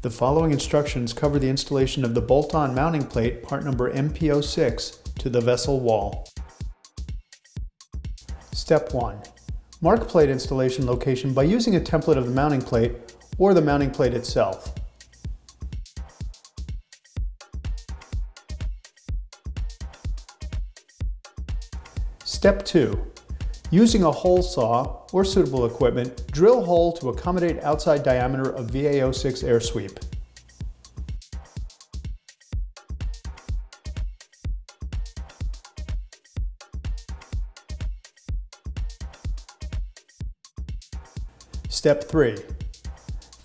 The following instructions cover the installation of the bolt-on mounting plate, part number MP-06, to the vessel wall. Step 1. Mark plate installation location by using a template of the mounting plate or the mounting plate itself. Step 2. Using a hole saw or suitable equipment, drill hole to accommodate outside diameter of VA-06 AirSweep. Step 3.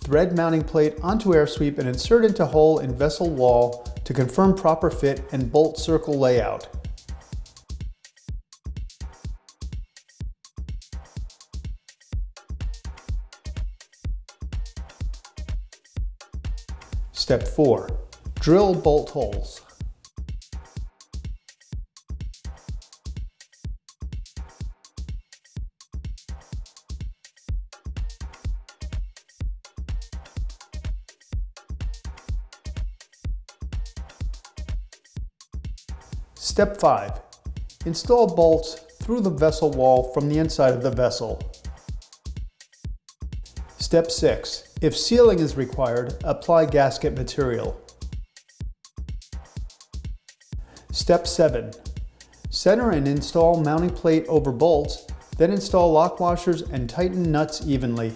Thread mounting plate onto AirSweep and insert into hole in vessel wall to confirm proper fit and bolt circle layout. Step 4. Drill bolt holes. Step 5. Install bolts through the vessel wall from the inside of the vessel. Step 6. If sealing is required, apply gasket material. Step 7. Center and install mounting plate over bolts, then install lock washers and tighten nuts evenly.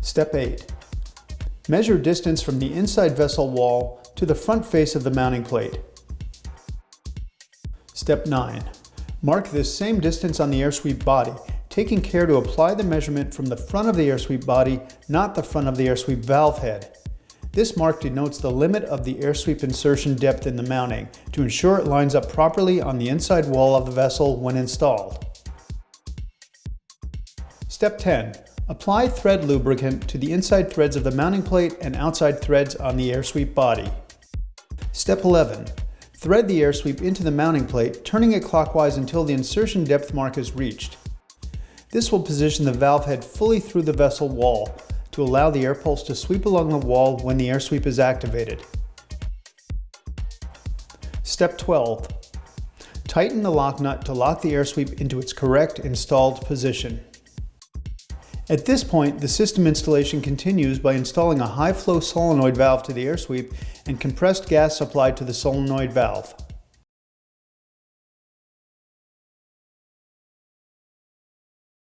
Step 8. Measure distance from the inside vessel wall to the front face of the mounting plate. Step 9. Mark this same distance on the AirSweep body, taking care to apply the measurement from the front of the AirSweep body, not the front of the AirSweep valve head. This mark denotes the limit of the AirSweep insertion depth in the mounting to ensure it lines up properly on the inside wall of the vessel when installed. Step 10. Apply thread lubricant to the inside threads of the mounting plate and outside threads on the AirSweep body. Step 11. Thread the AirSweep into the mounting plate, turning it clockwise until the insertion depth mark is reached. This will position the valve head fully through the vessel wall to allow the air pulse to sweep along the wall when the AirSweep is activated. Step 12. Tighten the lock nut to lock the AirSweep into its correct installed position. At this point, the system installation continues by installing a high-flow solenoid valve to the AirSweep and compressed gas supplied to the solenoid valve.